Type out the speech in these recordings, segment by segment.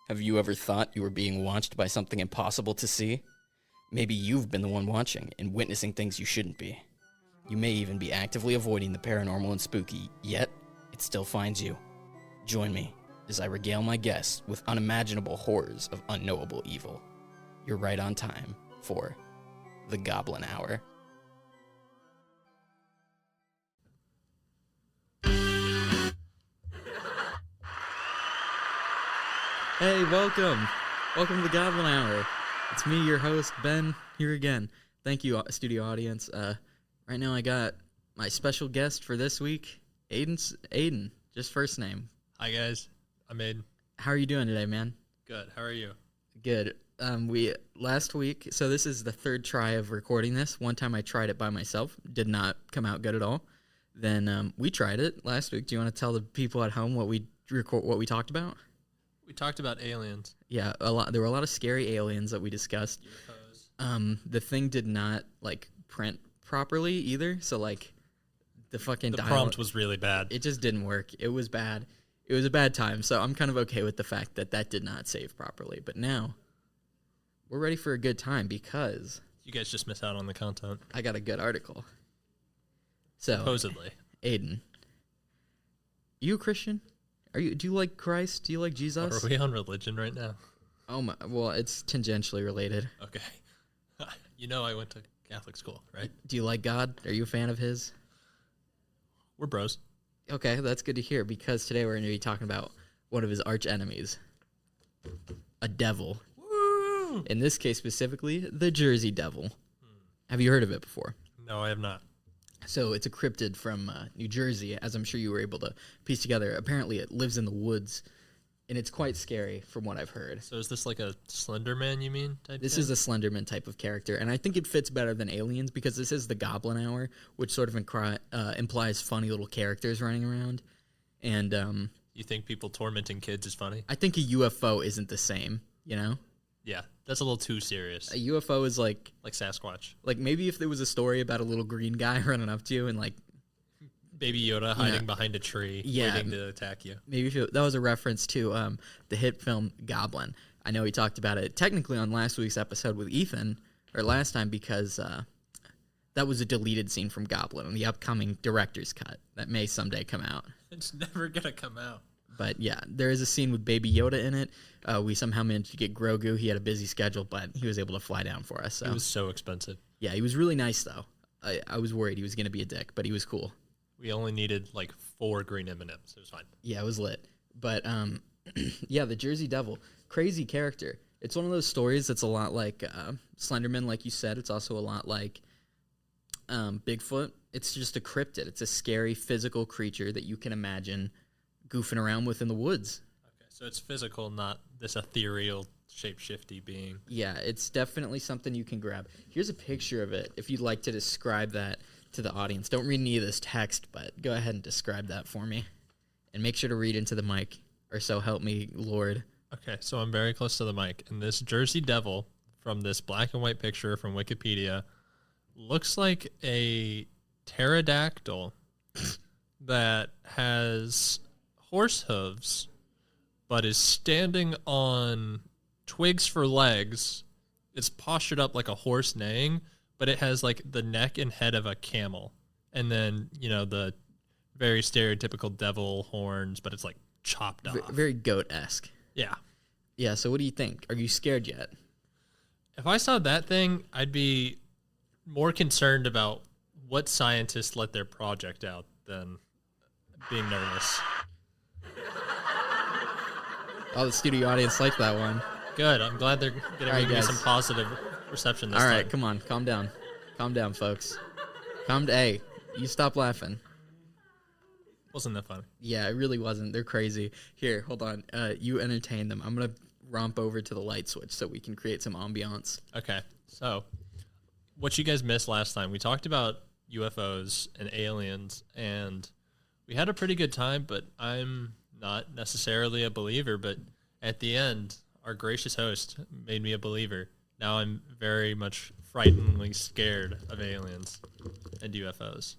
Have you ever thought you were being watched by something impossible to see? Maybe you've been the one watching and witnessing things you shouldn't be. You may even be actively avoiding the paranormal and spooky, yet it still finds you. Join me as I regale my guests with unimaginable horrors of unknowable evil. You're right on time for the Goblin Hour. Hey, welcome. Welcome to the Goblin Hour. It's me, your host, Ben, here again. Thank you, studio audience. Right now I got my special guest for this week, Aiden, just first name. Hi, guys. I'm Aiden. How are you doing today, man? Good. How are you? Good. Last week, so this is the third try of recording this. One time I tried it by myself, did not come out good at all. Then we tried it last week. Do you want to tell the people at home what we talked about? We talked about aliens. Yeah, a lot. There were a lot of scary aliens that we discussed. UFOs. The thing did not print properly either. So the fucking The prompt was really bad. It just didn't work. It was bad. It was a bad time. So I'm kind of okay with the fact that did not save properly. But now we're ready for a good time because You guys just missed out on the content. I got a good article. So Supposedly. Aiden, you a Christian? Do you like Christ? Do you like Jesus? Are we on religion right now? Oh my! Well, it's tangentially related. Okay. You know I went to Catholic school, right? Do you like God? Are you a fan of His? We're bros. Okay, that's good to hear because today we're going to be talking about one of his arch enemies, a devil. Woo! In this case specifically, the Jersey Devil. Have you heard of it before? No, I have not. So it's a cryptid from New Jersey, as I'm sure you were able to piece together. Apparently it lives in the woods, and it's quite scary from what I've heard. So is this like a Slender Man, you mean? This is a Slenderman type of character, and I think it fits better than Aliens because this is the Goblin Hour, which sort of implies funny little characters running around. And You think people tormenting kids is funny? I think a UFO isn't the same, you know? Yeah, that's a little too serious. A UFO is like Sasquatch. maybe if there was a story about a little green guy running up to you and Baby Yoda hiding behind a tree, waiting to attack you. maybe if that was a reference to the hit film Goblin. I know we talked about it technically on last week's episode with Ethan, or last time, because that was a deleted scene from Goblin on the upcoming director's cut that may someday come out. It's never going to come out. But yeah, there is a scene with Baby Yoda in it. We somehow managed to get Grogu. He had a busy schedule, but he was able to fly down for us. So. It was so expensive. Yeah, he was really nice, though. I was worried he was going to be a dick, but he was cool. We only needed 4 green M&Ms. It was fine. Yeah, it was lit. But yeah, the Jersey Devil, crazy character. It's one of those stories that's a lot like Slenderman, like you said. It's also a lot like Bigfoot. It's just a cryptid. It's a scary physical creature that you can imagine goofing around with in the woods. Okay, so it's physical, not this ethereal, shape-shifty being. Yeah, it's definitely something you can grab. Here's a picture of it if you'd like to describe that to the audience. Don't read any of this text, but go ahead and describe that for me. And make sure to read into the mic, or so help me, Lord. Okay, so I'm very close to the mic. And this Jersey Devil, from this black and white picture from Wikipedia, looks like a pterodactyl that has horse hooves, but is standing on twigs for legs. It's postured up like a horse neighing, but it has the neck and head of a camel. And then, the very stereotypical devil horns, but it's chopped off. Very goat-esque. Yeah. Yeah, so what do you think? Are you scared yet? If I saw that thing, I'd be more concerned about what scientists let their project out than being nervous. Oh, the studio audience liked that one. Good. I'm glad they're going to give me some positive reception this time. All right, come on. Calm down. Calm down, folks. Hey, you stop laughing. Wasn't that funny? Yeah, it really wasn't. They're crazy. Here, hold on. You entertain them. I'm going to romp over to the light switch so we can create some ambiance. Okay. So, what you guys missed last time, we talked about UFOs and aliens, and we had a pretty good time, but I'm not necessarily a believer, but at the end, our gracious host made me a believer. Now I'm very much frighteningly scared of aliens and UFOs.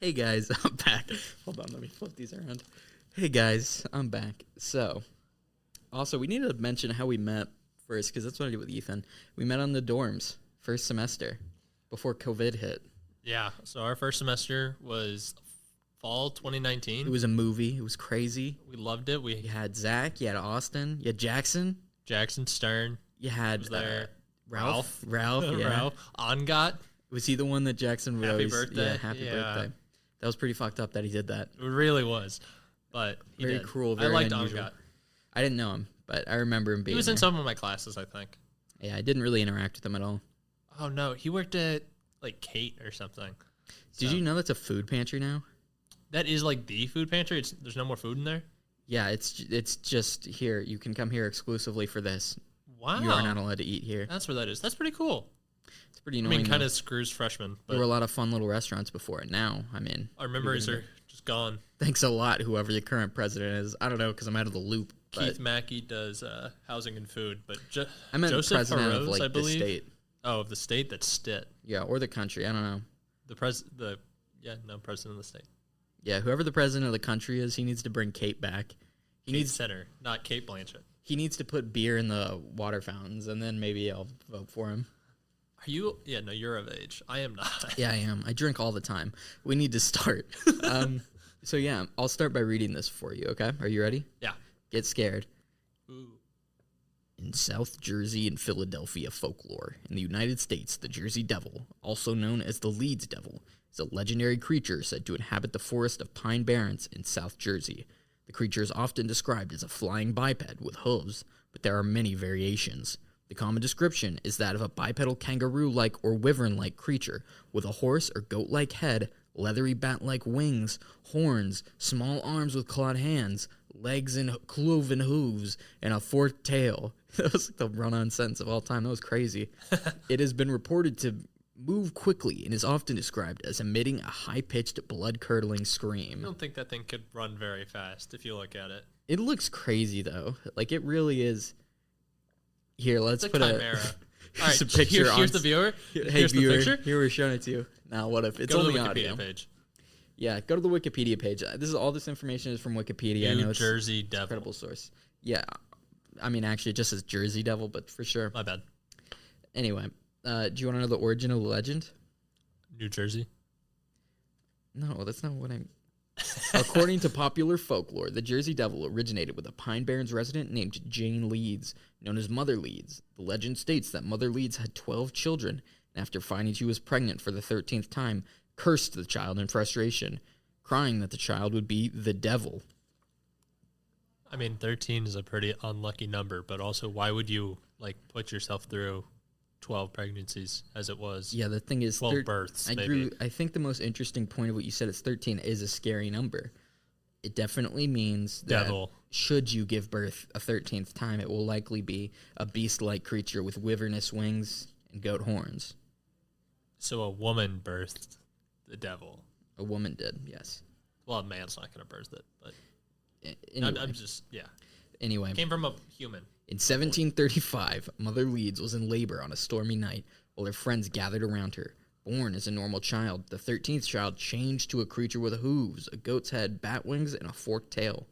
Hey guys, I'm back. Hold on, let me flip these around. Hey guys, I'm back. So, Also, we need to mention how we met first, because that's what I did with Ethan. We met on the dorms first semester before COVID hit. Yeah. So our first semester was fall 2019. It was a movie. It was crazy. We loved it. You had Zach. You had Austin. You had Jackson. Jackson Stern. You had Was there. Ralph. Ralph. Yeah. Ralph. Ongot. Was he the one that Jackson would Happy always? birthday. Yeah, happy Yeah. birthday. That was pretty fucked up that he did that. It really was. But he Very did. cruel, I very liked unusual. Ongot. I didn't know him, but I remember him being He was in there. some of my classes, I think. Yeah, I didn't really interact with him at all. Oh, no. He worked at, like, Kate or something. Did So, you know that's a food pantry now? that is, like, the food pantry? There's no more food in there? Yeah, it's just here. You can come here exclusively for this. Wow. You are not allowed to eat here. That's where that is. That's pretty cool. It's pretty I annoying. mean, kind though. of screws freshmen. There were a But lot of fun little restaurants before it. Now, I mean, our memories are just gone. thanks a lot, whoever the current president is. I don't know because I'm out of the loop. Keith But Mackey does housing and food, but I meant Joseph president of Haroz, like I the believe. state. Oh, of the state, that's Stitt. Yeah, or the country. I don't know. President of the state. Yeah, whoever the president of the country is, he needs to bring Kate back. He Kate needs Center, not Kate Blanchett. he needs to put beer in the water fountains, and then maybe I'll vote for him. Are you? Yeah, no, you're of age. I am not. Yeah, I am. I drink all the time. We need to start. So yeah, I'll start by reading this for you. Okay, are you ready? Yeah. Get scared. Ooh. In South Jersey and Philadelphia folklore, in the United States, the Jersey Devil, also known as the Leeds Devil, is a legendary creature said to inhabit the forest of Pine Barrens in South Jersey. The creature is often described as a flying biped with hooves, but there are many variations. The common description is that of a bipedal kangaroo-like or wyvern-like creature with a horse or goat-like head, leathery bat-like wings, horns, small arms with clawed hands, legs and cloven hooves, and a forked tail. That was like the run-on sentence of all time. That was crazy. It has been reported to move quickly and is often described as emitting a high-pitched, blood-curdling I scream. don't think that thing could run very fast if you look at it. It looks crazy, though. Like, it really is. Here, let's It's a put chimera. All here's right, a picture here's on- the viewer. Hey, Here's viewer, the picture. here we're showing it to you. Now, what if it's Go to only the Wikipedia audio? page. Yeah, go to the Wikipedia page. All this information is from Wikipedia. I know New it's Jersey a Devil. credible source. Yeah, I mean, actually, it just says Jersey Devil, but for sure. My bad. Anyway, do you want to know the origin of the legend? New Jersey. No, that's not what I'm. According to popular folklore, the Jersey Devil originated with a Pine Barrens resident named Jane Leeds, known as Mother Leeds. The legend states that Mother Leeds had 12 children, and after finding she was pregnant for the 13th time, cursed the child in frustration, crying that the child would be the devil. I mean, 13 is a pretty unlucky number, but also, why would you put yourself through 12 pregnancies as it was? Yeah, the thing is, 12 births, maybe. I think the most interesting point of what you said is 13 is a scary number. It definitely means that Devil. should you give birth a 13th time, it will likely be a beast-like creature with wyvernous wings and goat horns. So a woman birthed the devil. A woman did, yes. Well, a man's not going to birth it, but Anyway, I'm just, yeah. anyway, Came from a human. in 1735, Mother Leeds was in labor on a stormy night while her friends gathered around her. Born as a normal child, the 13th child changed to a creature with hooves, a goat's head, bat wings, and a forked tail.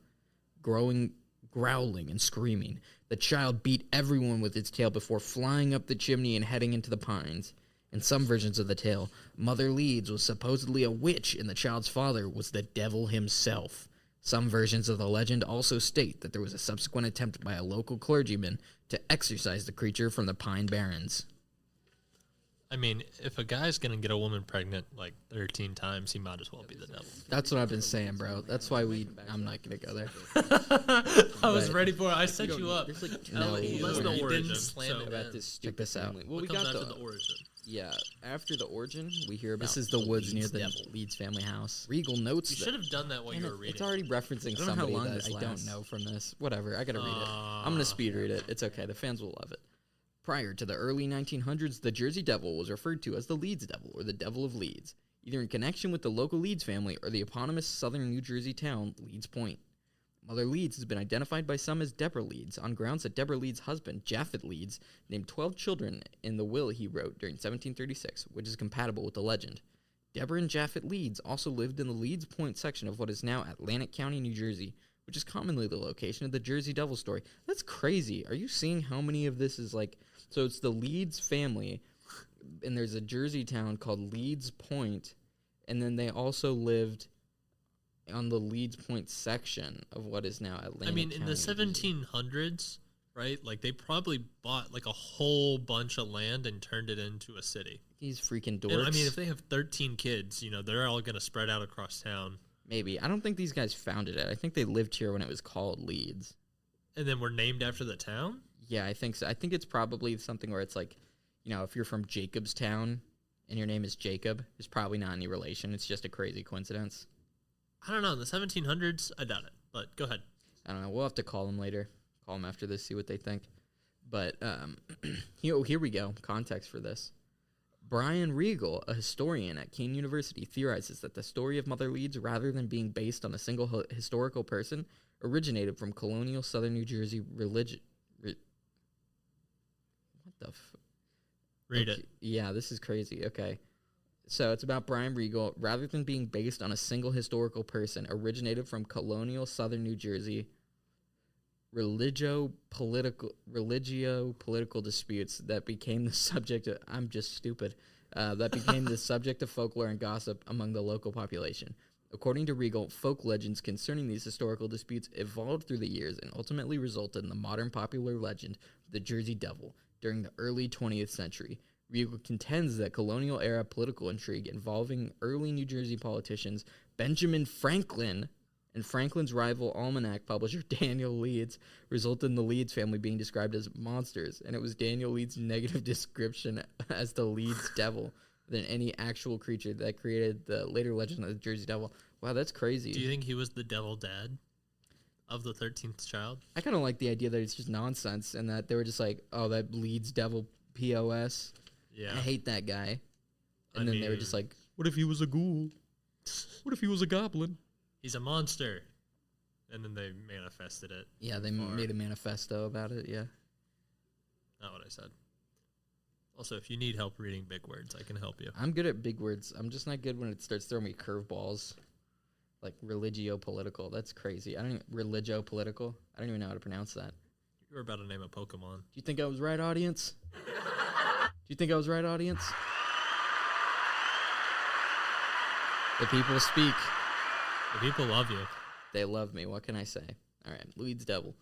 Growling, growling, and screaming, the child beat everyone with its tail before flying up the chimney and heading into the pines. In some versions of the tale, Mother Leeds was supposedly a witch and the child's father was the devil himself. Some versions of the legend also state that there was a subsequent attempt by a local clergyman to exorcise the creature from the Pine Barrens. I mean, if a guy's going to get a woman pregnant 13 times, he might as well be the devil. That's what I've been saying, bro. That's why I'm not going to go there. I was But- ready for it. I set you up. No, That's the you origin. didn't slam So it About this, check this out. Well, what we comes got after the the origin? Yeah, after the origin, we hear about this is the the woods near Leeds the devil. Leeds family house. Regal notes You that should have done that while you Damn were it, reading. it's already referencing I don't know how somebody long that this I don't lasts. know from this. Whatever, I gotta read it. I'm gonna speed read it. It's okay. The fans will love it. Prior to the early 1900s, the Jersey Devil was referred to as the Leeds Devil or the Devil of Leeds, either in connection with the local Leeds family or the eponymous southern New Jersey town, Leeds Point. Mother Leeds has been identified by some as Deborah Leeds on grounds that Deborah Leeds' husband, Japhet Leeds, named 12 children in the will he wrote during 1736, which is compatible with the legend. Deborah and Japhet Leeds also lived in the Leeds Point section of what is now Atlantic County, New Jersey, which is commonly the location of the Jersey Devil story. That's crazy. Are you seeing how many of this is like... So it's the Leeds family, and there's a Jersey town called Leeds Point, and then they also lived on the Leeds Point section of what is now Atlantic I mean, in County, the New Jersey. 1700s, right? Like, they probably bought, like, a whole bunch of land and turned it into a city. These freaking dorks. And, I mean, if they have 13 kids, they're all going to spread out across town. Maybe. I don't think these guys founded it. I think they lived here when it was called Leeds. And then were named after the town? Yeah, I think so. I think it's probably something where it's like, if you're from Jacobstown and your name is Jacob, there's probably not any relation. It's just a crazy coincidence. I don't know. In the 1700s, I doubt it. But go ahead. I don't know. We'll have to call them later. Call them after this, see what they think. But here we go. Context for this. Brian Regal, a historian at Keene University, theorizes that the story of Mother Leeds, rather than being based on a single historical person, originated from colonial southern New Jersey religion. What the Read it. Yeah, this is crazy. Okay. So it's about Brian Regal, rather than being based on a single historical person, originated from colonial southern New Jersey religio-political disputes that became the subject of... I'm just stupid. That became the subject of folklore and gossip among the local population. According to Regal, folk legends concerning these historical disputes evolved through the years and ultimately resulted in the modern popular legend of the Jersey Devil during the early 20th century. Regal contends that colonial-era political intrigue involving early New Jersey politicians Benjamin Franklin and Franklin's rival almanac publisher Daniel Leeds resulted in the Leeds family being described as monsters, and it was Daniel Leeds' negative description as the Leeds Devil than any actual creature that created the later legend of the Jersey Devil. Wow, that's crazy. Do you think he was the devil dad of the 13th child? I kind of like the idea that it's just nonsense and that they were just like, oh, that Leeds Devil POS. Yeah. I hate that guy. And I then they were mean, just like, what if he was a ghoul? What if he was a goblin? He's a monster. And then they manifested it. Yeah, they Or- made a manifesto about it, yeah. Not what I said. Also, if you need help reading big words, I can help you. I'm good at big words. I'm just not good when it starts throwing me curveballs. Like religio-political. That's crazy. Religio-political? I don't even know how to pronounce that. You were about to name a Pokemon. Do you think I was right, audience? Do you think I was right, audience? The people speak. The people love you. They love me. What can I say? All right, Leeds Devil.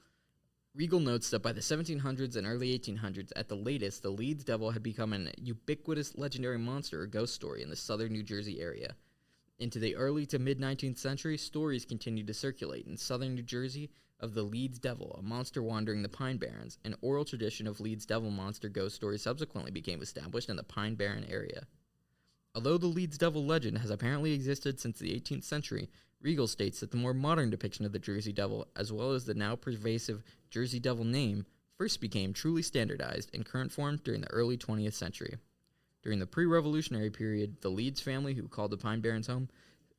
Regal notes that by the 1700s and early 1800s, at the latest, the Leeds Devil had become an ubiquitous legendary monster or ghost story in the southern New Jersey area. Into the early to mid-19th century, stories continued to circulate in southern New Jersey of the Leeds Devil, a monster wandering the Pine Barrens. An oral tradition of Leeds Devil monster ghost stories subsequently became established in the Pine Barren area. Although the Leeds Devil legend has apparently existed since the 18th century, Regal states that the more modern depiction of the Jersey Devil, as well as the now pervasive Jersey Devil name, first became truly standardized in current form during the early 20th century. During the pre-revolutionary period, the Leeds family, who called the Pine Barrens home,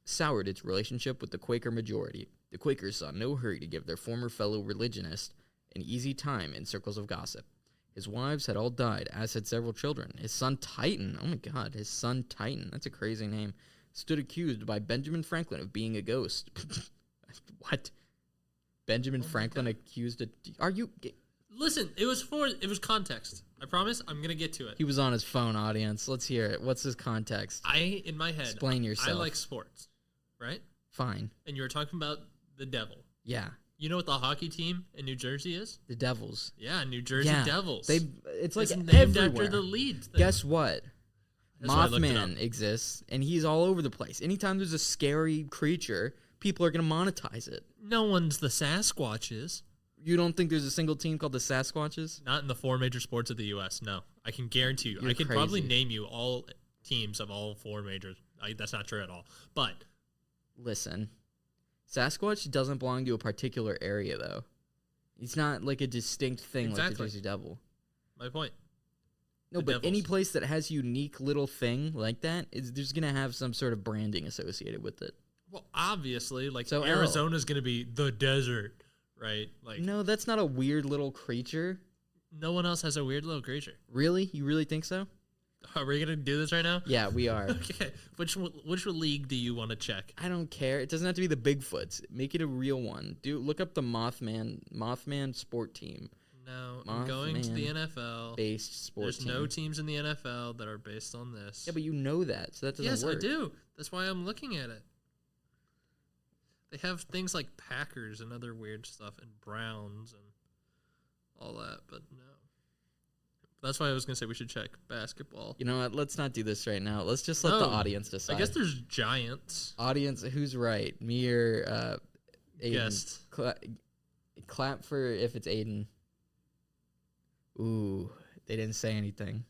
soured its relationship with the Quaker majority. The Quakers saw no hurry to give their former fellow religionist an easy time in circles of gossip. His wives had all died, as had several children. His son Titan, oh my god, his son Titan, that's a crazy name, stood accused by Benjamin Franklin of being a ghost. What? Benjamin Franklin accused of... Are you... Listen, it was context. I promise I'm going to get to it. He was on his phone, audience. Let's hear it. What's his context? In my head, Explain yourself. I like sports, right? Fine. And you were talking about the devil. Yeah. You know what the hockey team in New Jersey is? The Devils. Yeah, New Jersey Yeah. Devils. It's like named everywhere. after the Leeds thing. Guess what? That's why I looked it Mothman up. exists, and he's all over the place. Anytime there's a scary creature, people are going to monetize it. No one's the Sasquatches. You don't think there's a single team called the Sasquatches? Not in the 4 major sports of the U.S., no. I can guarantee you. You're I could probably crazy. name you all teams of all 4 majors. That's not true at all. But Listen, Sasquatch doesn't belong to a particular area, though. It's not like a distinct thing like the Exactly. Jersey Devil. my point. No, The but Devils. any place that has unique little thing like that, there's going to have some sort of branding associated with it. Well, obviously, like So, Arizona's going to be the desert, right? Like No, that's not a weird little creature. no one else has a weird little creature. Really? You really think so? Are we gonna do this right now? Yeah, we are. Okay. Which league do you want to check? I don't care. It doesn't have to be the Bigfoots. Make it a real one. Look up the Mothman sport team. No, I'm going to the NFL. Based sport There's team. no teams in the NFL that are based on this. Yeah, but you know that, so that doesn't yes, work. I do. That's why I'm looking at it. They have things like Packers and other weird stuff, and Browns and all that, but no. That's why I was going to say we should check basketball. You know what? Let's not do this right now. Let's just let the audience decide. I guess there's Giants. Audience, who's right? Me or Aiden? Guessed. Clap for if it's Aiden. Ooh, they didn't say anything.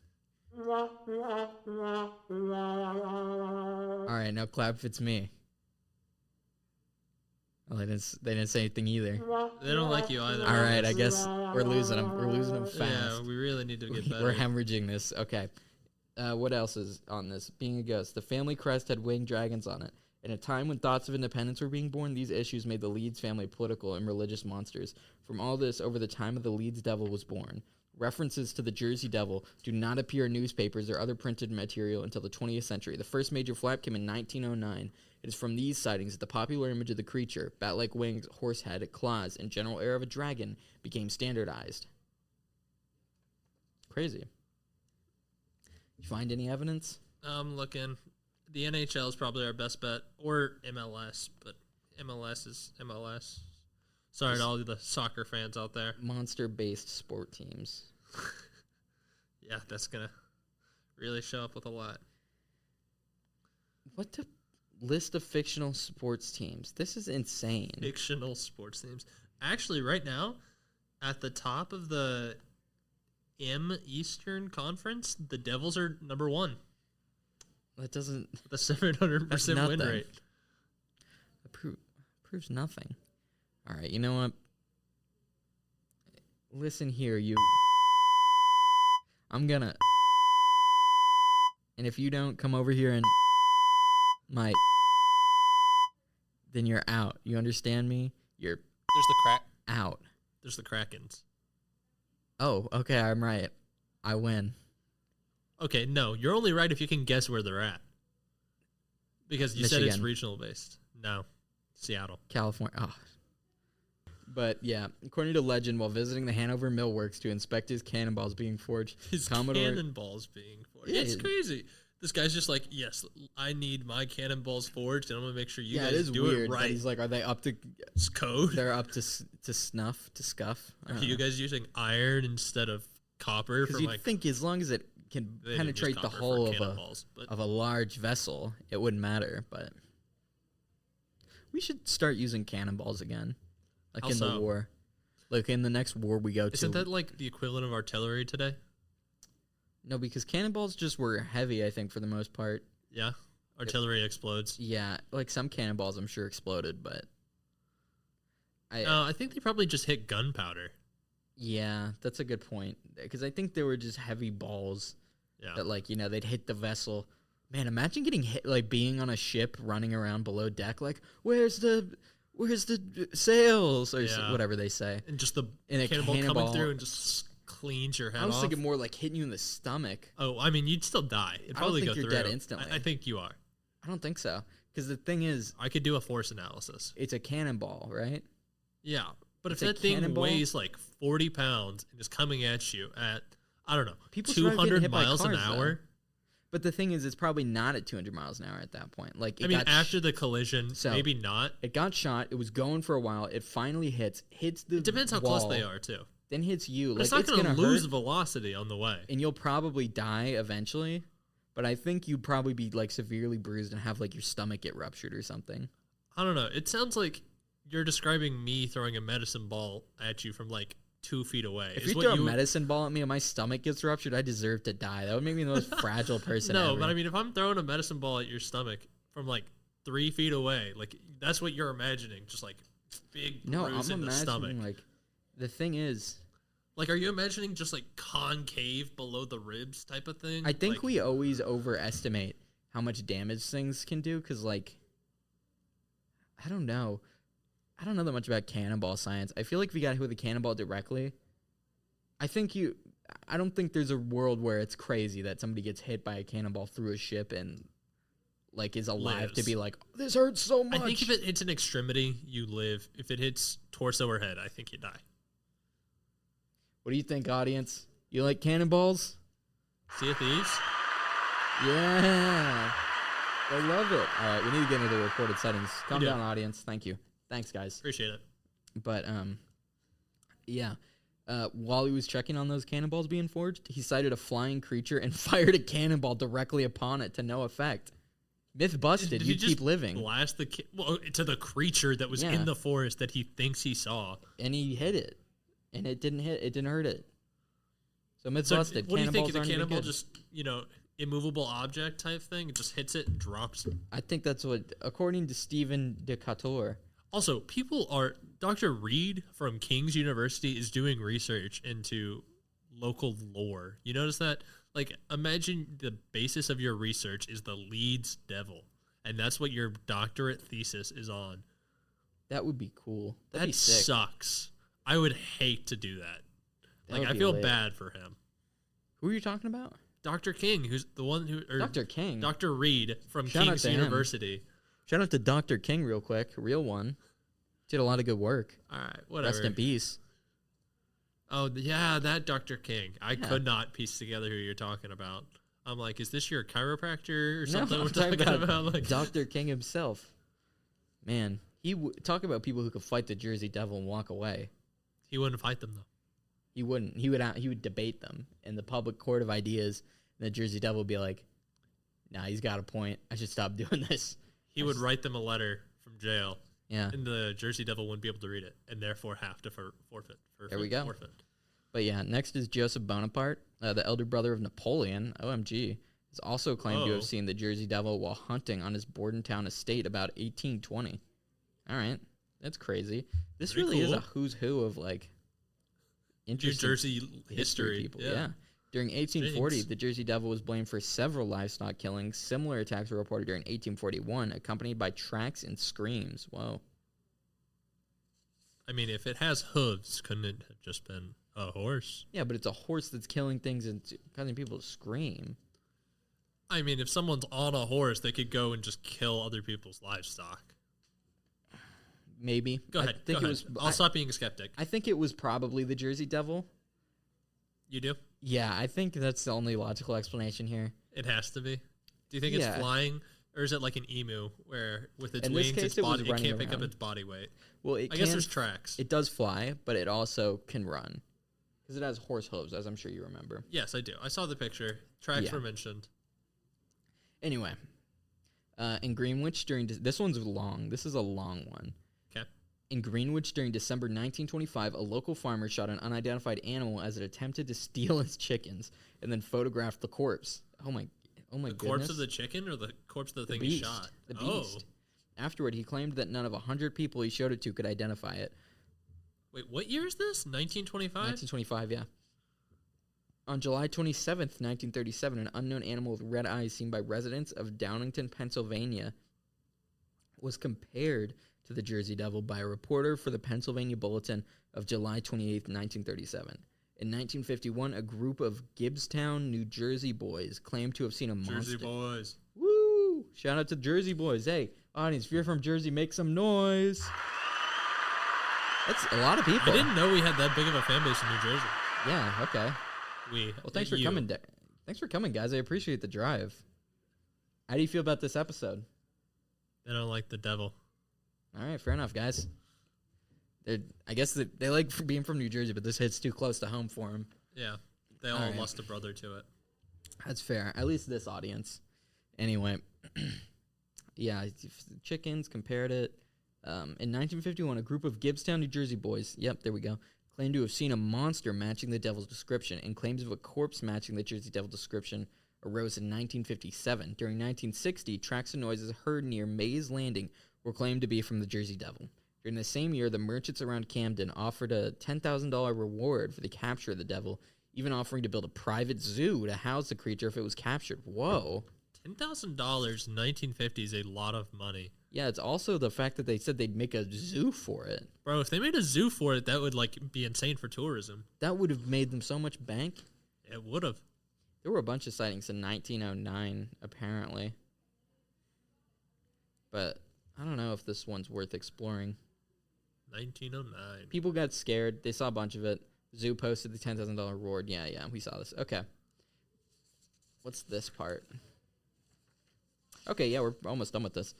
All right, now clap if it's me. Oh, they didn't say anything either. They don't like you either. All right, I guess we're losing them. We're losing them fast. Yeah, we really need to get better. We're hemorrhaging this. Okay. What else is on this? Being a ghost. The family crest had winged dragons on it. In a time when thoughts of independence were being born, these issues made the Leeds family political and religious monsters. From all this, over the time of the Leeds Devil was born. References to the Jersey Devil do not appear in newspapers or other printed material until the 20th century. The first major flap came in 1909. It is from these sightings that the popular image of the creature, bat-like wings, horse head, claws, and general air of a dragon became standardized. Crazy. You find any evidence? I'm looking. The NHL is probably our best bet, or MLS, but MLS is MLS. Sorry to all the soccer fans out there. Monster-based sport teams. Yeah, that's going to really show up with a lot. What the list of fictional sports teams? This is insane. Fictional sports teams. Actually, right now, at the top of the Eastern Conference, the Devils are number 1. That doesn't... The 700% win rate. That proves nothing. All right, you know what? Listen here, you... I'm gonna... And if you don't come over here and... then you're out. You understand me? You're... There's the crack. Out. There's the Krakens. Oh, okay, I'm right. I win. Okay, no, you're only right if you can guess where they're at. Because you said it's regional based. No, Seattle. California. Oh. But yeah, according to legend, while visiting the Hanover Millworks to inspect his cannonballs being forged, cannonballs being forged. Yeah, it's crazy. This guy's just like, yes, I need my cannonballs forged, and I'm gonna make sure you guys do it right. He's like, are they up to code? They're up to scuff. Are you guys using iron instead of copper? Because you'd think as long as it can penetrate the hull of a large vessel, it wouldn't matter. But we should start using cannonballs again. Like in the war. Like in the next war we go to. Isn't that like the equivalent of artillery today? No, because cannonballs just were heavy, I think, for the most part. Yeah. Artillery explodes. Yeah. Like some cannonballs I'm sure exploded, but... I think they probably just hit gunpowder. Yeah, that's a good point. Because I think they were just heavy balls that, like, you know, they'd hit the vessel. Man, imagine getting hit, like, being on a ship running around below deck, like, where's the sails? Or whatever they say. And just the cannonball coming through and just cleans your head off. I was thinking more like hitting you in the stomach. Oh, I mean, you'd still die. It'd probably go through. I don't think you're dead instantly. I think you are. I don't think so. Because the thing is... I could do a force analysis. It's a cannonball, right? Yeah. But if that thing weighs like 40 pounds and is coming at you at, I don't know, 200 miles an hour... Though. But the thing is, it's probably not at 200 miles an hour at that point. Like, after the collision, maybe not. It got shot. It was going for a while. It finally hits the It depends how close they are, too. Then hits you. Like, it's not going to lose velocity on the way. And you'll probably die eventually. But I think you'd probably be, like, severely bruised and have, like, your stomach get ruptured or something. I don't know. It sounds like you're describing me throwing a medicine ball at you from, like, 2 feet away. If you throw a medicine ball at me and my stomach gets ruptured, I deserve to die. That would make me the most fragile person ever. No, but I mean, if I'm throwing a medicine ball at your stomach from like 3 feet away, like that's what you're imagining, just like big bruise in the stomach. Like, the thing is, like, are you imagining just like concave below the ribs type of thing? I think we always overestimate how much damage things can do because, like, I don't know that much about cannonball science. I feel like if you got hit with a cannonball directly, I think I don't think there's a world where it's crazy that somebody gets hit by a cannonball through a ship and like is alive to be like, this hurts so much. I think if it hits an extremity, you live. If it hits torso or head, I think you die. What do you think, audience? You like cannonballs? Sea of Thieves? Yeah. I love it. All right, we need to get into the recorded settings. Calm do. down, audience. Thank you. Thanks, guys. Appreciate it. But, yeah. While he was checking on those cannonballs being forged, he sighted a flying creature and fired a cannonball directly upon it to no effect. Myth busted. Did You he keep just living. Blast the to the creature that was Yeah. in the forest that he thinks he saw. And he hit it. And it didn't hit. It didn't hurt it. So myth So busted. what do you think? Cannonballs The aren't even cannonball good. just immovable object type thing? It just hits it and drops it. I think that's what, according to Stephen Decatur. Also, Dr. Reed from King's University is doing research into local lore. You notice that? Like, imagine the basis of your research is the Leeds Devil, and that's what your doctorate thesis is on. That would be cool. That'd That be sick. sucks. I would hate to do that. That Like, would I be feel lit. bad for him. Who are you talking about? Dr. King, who's the one who... Or Dr. King. Dr. Reed from Shout out King's to him. University. Shout out to Dr. King real quick. Real one. Did a lot of good work. All right, whatever. Rest in peace. Oh, yeah, that Dr. King. I could not piece together who you're talking about. I'm like, is this your chiropractor or something No, we're I'm talking talking about? Like, Dr. King himself. Man, talk about people who could fight the Jersey Devil and walk away. he wouldn't fight them, though. He wouldn't. He would debate them in the public court of ideas. And the Jersey Devil would be like, nah, he's got a point. I should stop doing this. He would write them a letter from jail, Yeah. and the Jersey Devil wouldn't be able to read it, and therefore have to forfeit. There we go. Forfeit. But yeah, next is Joseph Bonaparte, the elder brother of Napoleon. OMG. Is also claimed to Oh. have seen the Jersey Devil while hunting on his Bordentown estate about 1820. All right. That's crazy. This Pretty really is a cool. who's who of like New interesting Jersey history. people. Yeah. During 1840, Jinx. the Jersey Devil was blamed for several livestock killings. Similar attacks were reported during 1841, accompanied by tracks and screams. Whoa. I mean, if it has hooves, couldn't it have just been a horse? Yeah, but it's a horse that's killing things and causing people to scream. I mean, if someone's on a horse, they could go and just kill other people's livestock. Maybe. Go ahead. I think go it ahead. was. I'll stop being a skeptic. I think it was probably the Jersey Devil. You do? Yeah, I think that's the only logical explanation here. It has to be. Do you think Yeah. it's flying, or is it like an emu where with its In this wings, case, its it was body, it running can't pick up around. its body weight? Well, it I can, guess there's tracks. It does fly, but it also can run because it has horse hooves, as I'm sure you remember. Yes, I do. I saw the picture. Tracks Yeah. were mentioned. Anyway, in Greenwich this one's long. This is a long one. Okay. In Greenwich during December 1925, a local farmer shot an unidentified animal as it attempted to steal his chickens, and then photographed the corpse. Oh my The goodness! corpse of the chicken or the corpse of the thing he shot? The Oh. beast. Afterward, he claimed that none of 100 people he showed it to could identify it. Wait, what year is this? 1925? 1925, yeah. On July 27th, 1937, an unknown animal with red eyes seen by residents of Downingtown, Pennsylvania, was compared to the Jersey Devil by a reporter for the Pennsylvania Bulletin of July 28th, 1937. In 1951, a group of Gibbstown, New Jersey boys claimed to have seen a monster. Jersey boys. Woo! Shout out to Jersey boys. Hey, audience, if you're from Jersey, make some noise. That's a lot of people. I didn't know we had that big of a fan base in New Jersey. Yeah, okay. We. Well, thanks for coming. Thanks for coming, guys. I appreciate the drive. How do you feel about this episode? They don't like the devil. All right, fair enough, guys. I guess they like being from New Jersey, but this hits too close to home for them. Yeah. They all All right. lost a brother to it. That's fair. At least this audience. Anyway, yeah, chickens compared it. In 1951, a group of Gibbstown, New Jersey boys, yep, there we go, claimed to have seen a monster matching the devil's description, and claims of a corpse matching the Jersey Devil description arose in 1957. During 1960, tracks and noises heard near Mays Landing were claimed to be from the Jersey Devil. During the same year, the merchants around Camden offered a $10,000 reward for the capture of the devil, even offering to build a private zoo to house the creature if it was captured. Whoa. $10,000 in 1950 is a lot of money. Yeah, it's also the fact that they said they'd make a zoo for it. Bro, if they made a zoo for it, that would like be insane for tourism. That would have made them so much bank. It would have. There were a bunch of sightings in 1909, apparently. But I don't know if this one's worth exploring. 1909. People got scared. They saw a bunch of it. Zoo posted the $10,000 reward. Yeah, we saw this. Okay. What's this part? Okay, yeah, we're almost done with this.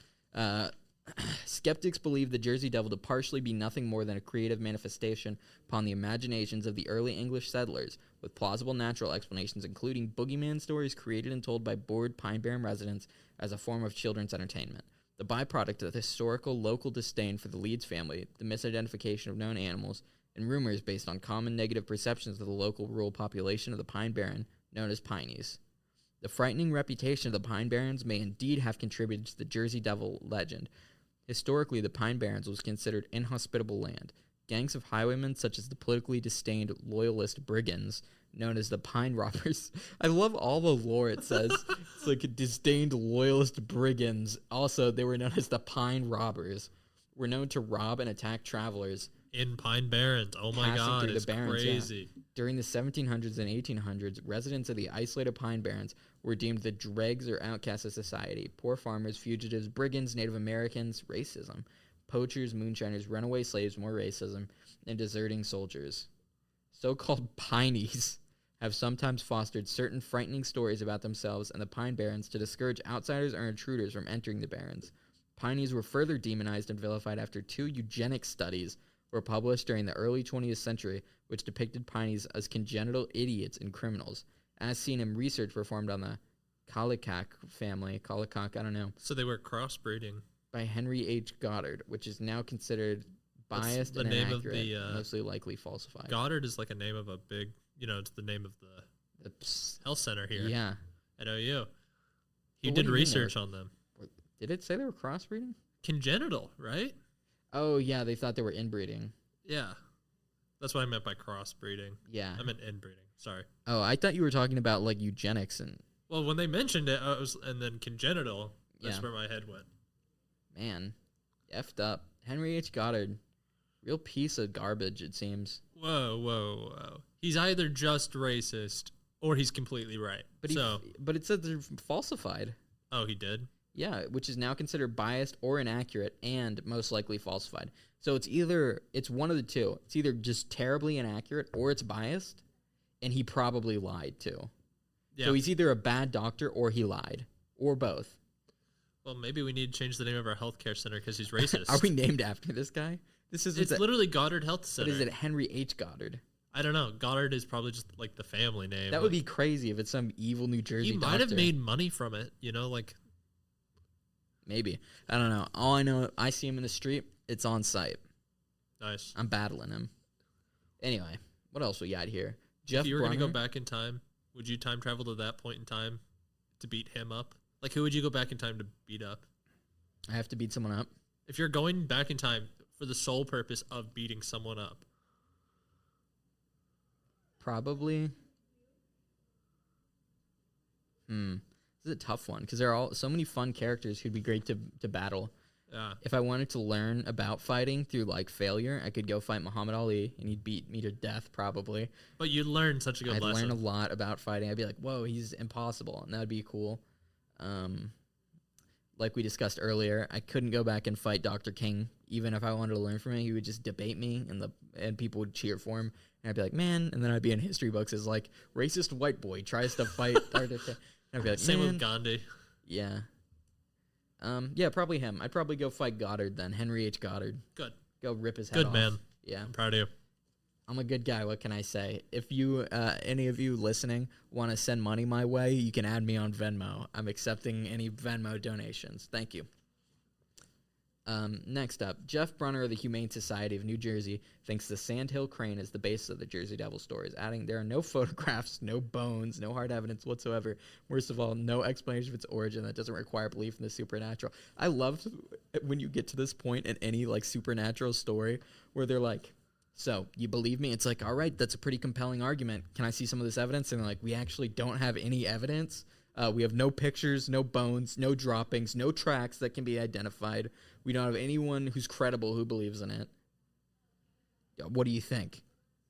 Skeptics believe the Jersey Devil to partially be nothing more than a creative manifestation upon the imaginations of the early English settlers, with plausible natural explanations including boogeyman stories created and told by bored Pine Barren residents as a form of children's entertainment. The byproduct of the historical local disdain for the Leeds family, the misidentification of known animals, and rumors based on common negative perceptions of the local rural population of the Pine Barren, known as Pineys. The frightening reputation of the Pine Barrens may indeed have contributed to the Jersey Devil legend. Historically, the Pine Barrens was considered inhospitable land. Gangs of highwaymen, such as the politically disdained loyalist brigands, known as the Pine Robbers. I love all the lore it says. It's like disdained loyalist brigands. Also, they were known as the Pine Robbers. Were known to rob and attack travelers In Pine Barrens. Oh my God, through it's the Barrens, crazy. yeah. During the 1700s and 1800s, residents of the isolated Pine Barrens were deemed the dregs or outcasts of society. Poor farmers, fugitives, brigands, Native Americans, racism, poachers, moonshiners, runaway slaves, more racism, and deserting soldiers. So-called Pineys have sometimes fostered certain frightening stories about themselves and the Pine Barrens to discourage outsiders or intruders from entering the Barrens. Pineys were further demonized and vilified after 2 eugenics studies were published during the early 20th century, which depicted Pineys as congenital idiots and criminals, as seen in research performed on the Kallikak family, I don't know, So they were crossbreeding. by Henry H. Goddard, which is now considered That's biased the and name of inaccurate, the, mostly likely falsified. Goddard is like a name of a big, it's the name of the health center here Yeah. at OU. He But what did do you mean research on them. Did it say they were crossbreeding? Congenital, right? Oh, yeah, they thought they were inbreeding. Yeah. That's what I meant by crossbreeding. Yeah. I meant inbreeding. Sorry. Oh, I thought you were talking about, like, eugenics and... Well, when they mentioned it, and then congenital, that's Yeah. where my head went. Man, effed up. Henry H. Goddard, real piece of garbage, it seems. Whoa. He's either just racist or he's completely right. But but it said they're falsified. Oh, he did? Yeah, which is now considered biased or inaccurate and most likely falsified. So it's one of the two. It's either just terribly inaccurate or it's biased, and he probably lied too. Yeah. So he's either a bad doctor or he lied, or both. Well, maybe we need to change the name of our healthcare center because he's racist. Are we named after this guy? It's literally Goddard Health Center. But is it Henry H. Goddard? I don't know. Goddard is probably just like the family name. That would be crazy if it's some evil New Jersey He doctor. might have made money from it, like... Maybe. I don't know. All I know, I see him in the street, it's on site. Nice. I'm battling him. Anyway, what else we got here? Jeff If you were going to Brunner? go back in time, would you time travel to that point in time to beat him up? Like, who would you go back in time to beat up? I have to beat someone up. If you're going back in time for the sole purpose of beating someone up. Probably. This is a tough one because there are so many fun characters who'd be great to battle. Yeah. If I wanted to learn about fighting through like failure, I could go fight Muhammad Ali and he'd beat me to death probably. But you'd learn such a good I'd lesson. learn a lot about fighting. I'd be like, whoa, he's impossible, and that'd be cool. Like we discussed earlier, I couldn't go back and fight Dr. King. Even if I wanted to learn from him, he would just debate me, and people would cheer for him. And I'd be like, man, and then I'd be in history books as like racist white boy tries to fight Dr. King. And I'd be like, Same man. with Gandhi. Yeah. Yeah, probably him. I'd probably go fight Goddard then, Henry H. Goddard. Good. Go rip his head Good off. man. Yeah. I'm proud of you. I'm a good guy. What can I say? If you, any of you listening, want to send money my way, you can add me on Venmo. I'm accepting any Venmo donations. Thank you. Next up, Jeff Brunner of the Humane Society of New Jersey thinks the Sandhill crane is the basis of the Jersey Devil stories, adding there are no photographs, no bones, no hard evidence whatsoever. Worst of all, no explanation of its origin that doesn't require belief in the supernatural. I love when you get to this point in any like supernatural story where they're like, so, you believe me? It's like, all right, that's a pretty compelling argument. Can I see some of this evidence? And they're like, we actually don't have any evidence. We have no pictures, no bones, no droppings, no tracks that can be identified. We don't have anyone who's credible who believes in it. What do you think?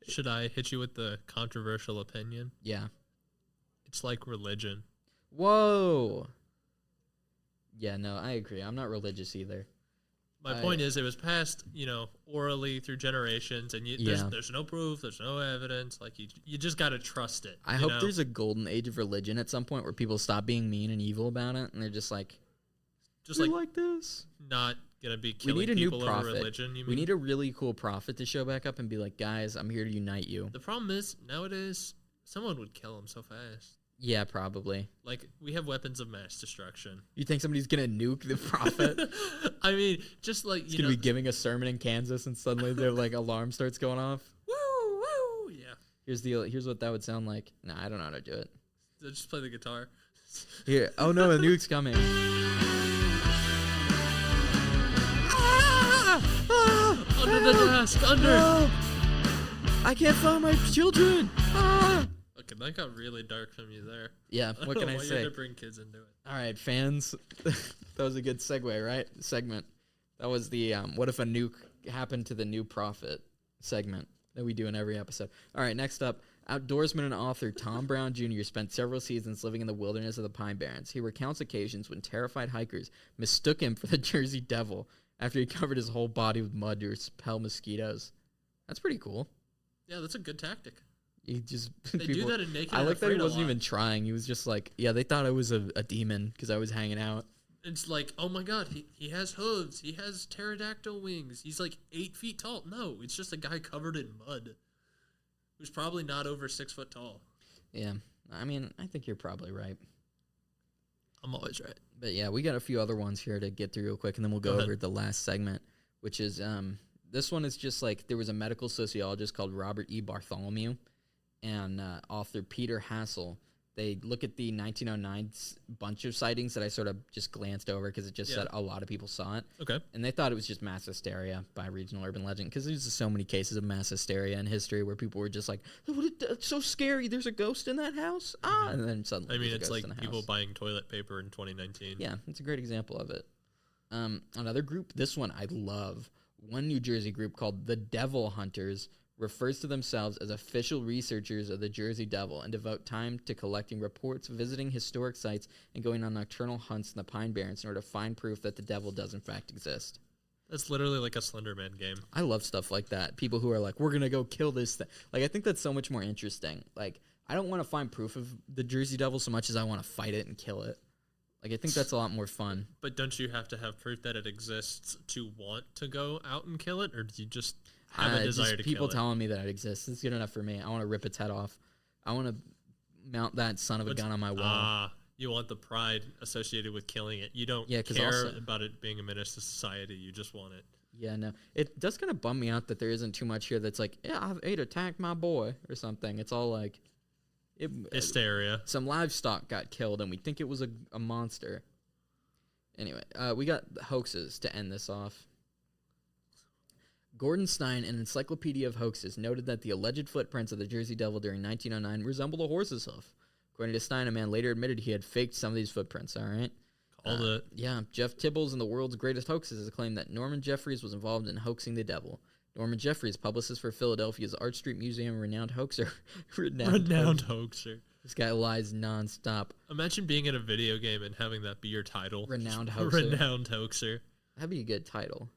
Should I hit you with the controversial opinion? Yeah. It's like religion. Whoa. Yeah, no, I agree. I'm not religious either. My point is, it was passed, orally through generations, and there's no proof, there's no evidence. Like you just got to trust it. I hope there's a golden age of religion at some point where people stop being mean and evil about it, and they're just like this. Not gonna be killing we need a people new prophet. over religion. We need a really cool prophet to show back up and be like, guys, I'm here to unite you. The problem is nowadays someone would kill him so fast. Yeah, probably. Like, we have weapons of mass destruction. You think somebody's going to nuke the prophet? I mean, just like, He's going to be giving a sermon in Kansas and suddenly their, alarm starts going off? Woo, woo, yeah. Here's what that would sound like. Nah, I don't know how to do it. Just play the guitar. Here. Oh, no, a nuke's coming. Under the desk, under! No! I can't find my children! Okay, that got really dark from you there. Yeah, what can I say? You had to bring kids into it. All right, fans. That was a good segue, right? Segment. That was the what if a nuke happened to the new prophet segment that we do in every episode. All right, next up, outdoorsman and author Tom Brown Jr. spent several seasons living in the wilderness of the Pine Barrens. He recounts occasions when terrified hikers mistook him for the Jersey Devil after he covered his whole body with mud to repel mosquitoes. That's pretty cool. Yeah, that's a good tactic. He just They do that in Naked I and like that he Afraid a wasn't lot. even trying. He was just like, yeah, they thought I was a demon because I was hanging out. It's like, oh my god, he has hooves. He has pterodactyl wings. He's like 8 feet tall. No, it's just a guy covered in mud who's probably not over 6 foot tall. Yeah, I mean, I think you're probably right. I'm always right. But yeah, we got a few other ones here to get through real quick, and then we'll go over the last segment, which is this one is just like there was a medical sociologist called Robert E. Bartholomew and author Peter Hassel. They look at the 1909 bunch of sightings that I sort of just glanced over because it just said a lot of people saw it. Okay. And they thought it was just mass hysteria by regional urban legend because there's just so many cases of mass hysteria in history where people were just like, oh, it's so scary. There's a ghost in that house. Ah, and then suddenly it's like people house. buying toilet paper in 2019. Yeah, it's a great example of it. Another group, this one I love. One New Jersey group called the Devil Hunters refers to themselves as official researchers of the Jersey Devil and devote time to collecting reports, visiting historic sites, and going on nocturnal hunts in the Pine Barrens in order to find proof that the devil does in fact exist. That's literally like a Slender Man game. I love stuff like that. People who are like, we're going to go kill this thing. Like, I think that's so much more interesting. Like, I don't want to find proof of the Jersey Devil so much as I want to fight it and kill it. Like, I think that's a lot more fun. But don't you have to have proof that it exists to want to go out and kill it? Or do you just have a desire to kill it? People telling me that it exists. It's good enough for me. I want to rip its head off. I want to mount that son of a gun on my wall. You want the pride associated with killing it. You don't care about it being a menace to society. You just want it. Yeah, no. It does kind of bum me out that there isn't too much here that's like, yeah, it attacked my boy or something. It's all like... hysteria. Some livestock got killed, and we think it was a monster. Anyway, we got hoaxes to end this off. Gordon Stein, an encyclopedia of hoaxes, noted that the alleged footprints of the Jersey Devil during 1909 resembled a horse's hoof. According to Stein, a man later admitted he had faked some of these footprints, all right? Called it. Yeah, Jeff Tibbles in The World's Greatest Hoaxes has claimed that Norman Jeffries was involved in hoaxing the devil. Norman Jeffries, publicist for Philadelphia's Art Street Museum, renowned hoaxer. Renowned hoaxer. This guy lies nonstop. Imagine being in a video game and having that be your title. Renowned hoaxer. Renowned hoaxer. That'd be a good title.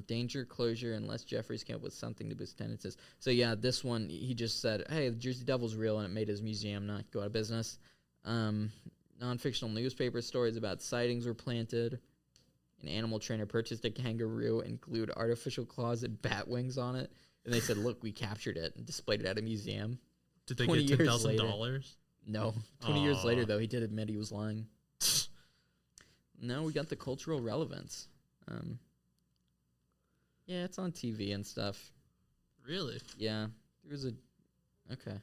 Danger, closure, unless Jeffries came up with something to boost attendances. So yeah, this one, he just said, hey, the Jersey Devil's real, and it made his museum not go out of business. Non-fictional newspaper stories about sightings were planted. An animal trainer purchased a kangaroo and glued artificial claws and bat wings on it. And they said, look, we captured it and displayed it at a museum. Did they get $10,000? No. 20 years later, though, he did admit he was lying. No, we got the cultural relevance. Yeah, it's on TV and stuff. Really? Yeah. There was a... Okay.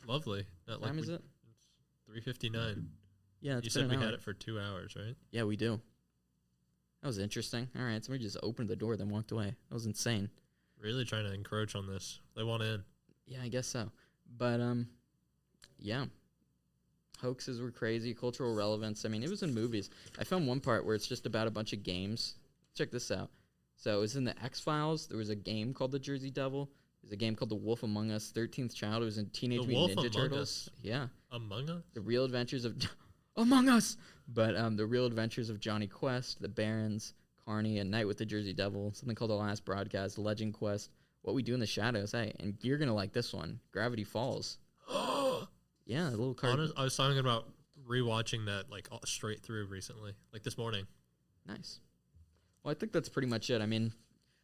Lovely. What time is it? It's 3:59. Yeah, it's You said we hour. had it for 2 hours, right? Yeah, we do. That was interesting. All right, somebody just opened the door, then walked away. That was insane. Really trying to encroach on this. They want in. Yeah, I guess so. But, yeah. Hoaxes were crazy. Cultural relevance. I mean, it was in movies. I found one part where it's just about a bunch of games. Check this out. So it was in the X-Files. There was a game called the Jersey Devil. There's a game called The Wolf Among Us, 13th Child. It was in Teenage The Mutant Wolf Ninja Among Turtles. Us? Yeah. Among Us? The Real Adventures of Among Us. But The Real Adventures of Johnny Quest, The Barons, Carney, A Night with the Jersey Devil, something called The Last Broadcast, Legend Quest, What We Do in the Shadows. Hey, and you're going to like this one, Gravity Falls. Yeah, a little card. I was talking about rewatching that like straight through recently, like this morning. Nice. Well, I think that's pretty much it. I mean,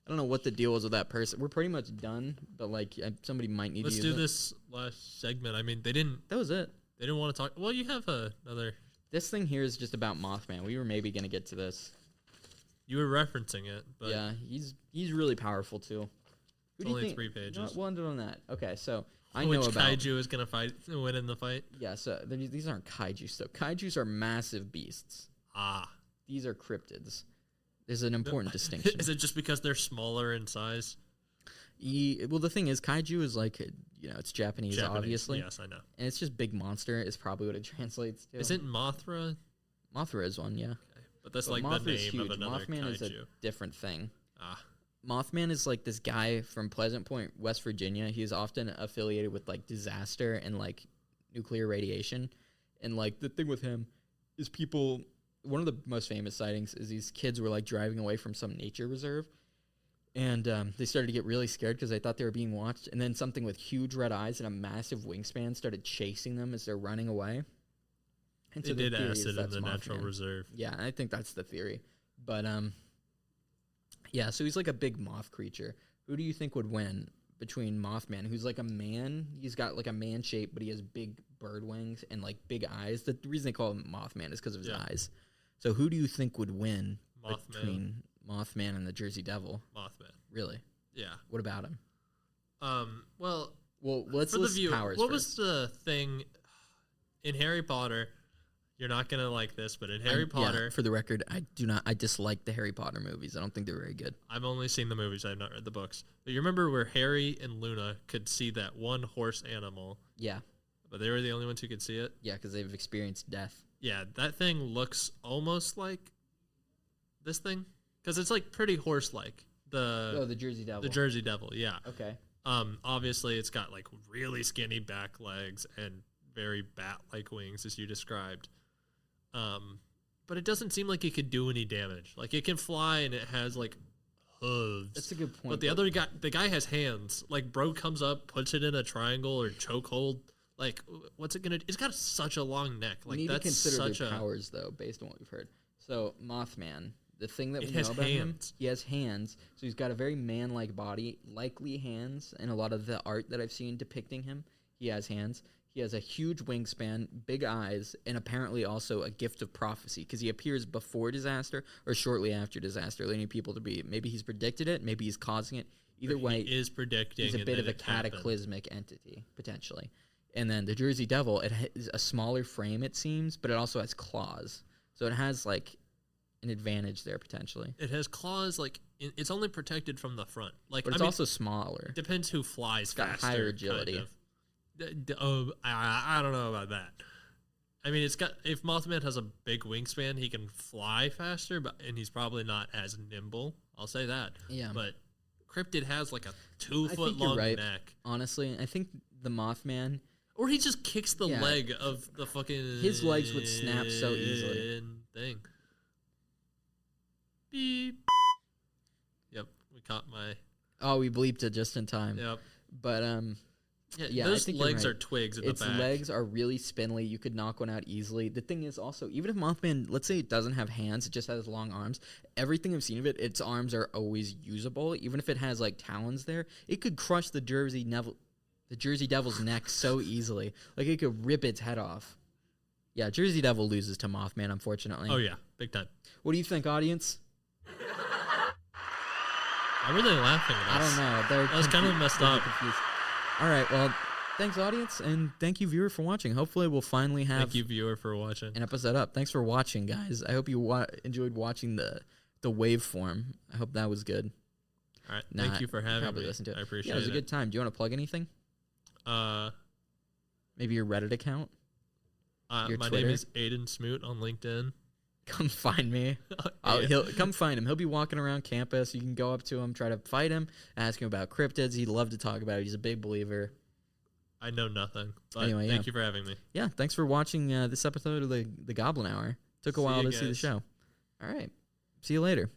I don't know what the deal was with that person. We're pretty much done, but like somebody might need Let's to do use it. this last segment. I mean, they didn't That was it. want to talk. Well, you have another. This thing here is just about Mothman. We were maybe going to get to this. You were referencing it, but Yeah, he's really powerful too. Who it's do you only think? 3 You know pages. what? We'll end it on that. Okay, so I Which know about kaiju is gonna win in the fight? Yeah, so these aren't kaiju. So kaijus are massive beasts. Ah, These are cryptids. There's an important distinction. is it just because they're smaller in size? Well, the thing is, kaiju is like it's Japanese, obviously, Yes, I know. and it's just big monster is probably what it translates to. Isn't Mothra? Mothra is one, yeah. Okay. But that's But like Mothra the is name huge. of another Mothman kaiju. is a different thing. Ah, Mothman is like this guy from Pleasant Point, West Virginia. He's often affiliated with like disaster and like nuclear radiation. And like the thing with him is people, one of the most famous sightings is these kids were like driving away from some nature reserve. And they started to get really scared because they thought they were being watched. And then something with huge red eyes and a massive wingspan started chasing them as they're running away. And they the did theory is acid in that's the natural Mothman. reserve. Yeah, I think that's the theory. But yeah, so he's like a big moth creature. Who do you think would win between Mothman, who's like a man? He's got like a man shape, but he has big bird wings and like big eyes. The reason they call him Mothman is because of his eyes. So who do you think would win between Mothman and the Jersey Devil? Mothman. Really? Yeah. What about him? Well, let's for the list view, powers what first. was the thing in Harry Potter? You're not gonna like this, but in Harry Potter, Yeah, for the record, I dislike the Harry Potter movies. I don't think they're very good. I've only seen the movies. I've not read the books. But you remember where Harry and Luna could see that one horse animal, Yeah, but they were the only ones who could see it? yeah, because they've experienced death. Yeah, that thing looks almost like this thing. Because it's like pretty horse-like. The Jersey Devil. The Jersey Devil, yeah. Okay. Obviously, it's got like really skinny back legs and very bat-like wings, as you described. But it doesn't seem like it could do any damage. Like it can fly and it has like hooves. That's a good point. But the guy has hands. Like bro comes up, puts it in a triangle or chokehold. Like what's it gonna do? It's got such a long neck. Like we need that's to consider such their a powers though, based on what we've heard. So Mothman, the thing that It we has know about him, hands. he has hands. So he's got a very man-like body, likely hands, and a lot of the art that I've seen depicting him, he has hands. He has a huge wingspan, big eyes, and apparently also a gift of prophecy because he appears before disaster or shortly after disaster, leading people to be maybe he's predicted it, maybe he's causing it. Either way, he is predicting. he's a and bit then of a it happened. cataclysmic entity potentially. And then the Jersey Devil, it has a smaller frame, it seems, but it also has claws, so it has like an advantage there potentially. It has claws. Like it's only protected from the front. Like But it's also smaller. depends who flies got faster. higher agility. Kind of. I don't know about that. I mean, it's got if Mothman has a big wingspan, he can fly faster, and he's probably not as nimble. I'll say that. Yeah. But Cryptid has like a 2 I foot think you're long right. neck, Honestly, I think the Mothman, or he just kicks the Yeah. leg of the fucking. His legs would snap so easily. Thing. Beep. Yep, we caught my. we bleeped it just in time. Yep. But yeah, I those think you're legs right. are twigs in its the back. legs are really spindly. You could knock one out easily. The thing is also, even if Mothman, let's say it doesn't have hands, it just has long arms. Everything I've seen of it, its arms are always usable. Even if it has like talons there, it could crush the Jersey Devil's neck so easily. Like it could rip its head off. Yeah, Jersey Devil loses to Mothman, unfortunately. Oh yeah, big time. What do you think, audience? Why were they laughing at us? I don't know. That was kind of messed up. Confused. All right, well, thanks, audience, and thank you, viewer, for watching. Hopefully, we'll finally have Thank you, viewer, for watching. an episode up. Thanks for watching, guys. I hope you enjoyed watching the waveform. I hope that was good. All right, Nah, thank you for having probably me. listen to it. I appreciate Yeah, it was a it. good time. Do you want to plug anything? Uh, Maybe your Reddit account? Your my Twitter? name is Aiden Smoot on LinkedIn. come find me. He'll come find him. He'll be walking around campus. You can go up to him, try to fight him, ask him about cryptids. He'd love to talk about it. He's a big believer. I know nothing. But Anyway, thank you for having me. Yeah, thanks for watching this episode of the Goblin Hour. Took a while to see the show. All right. See you later.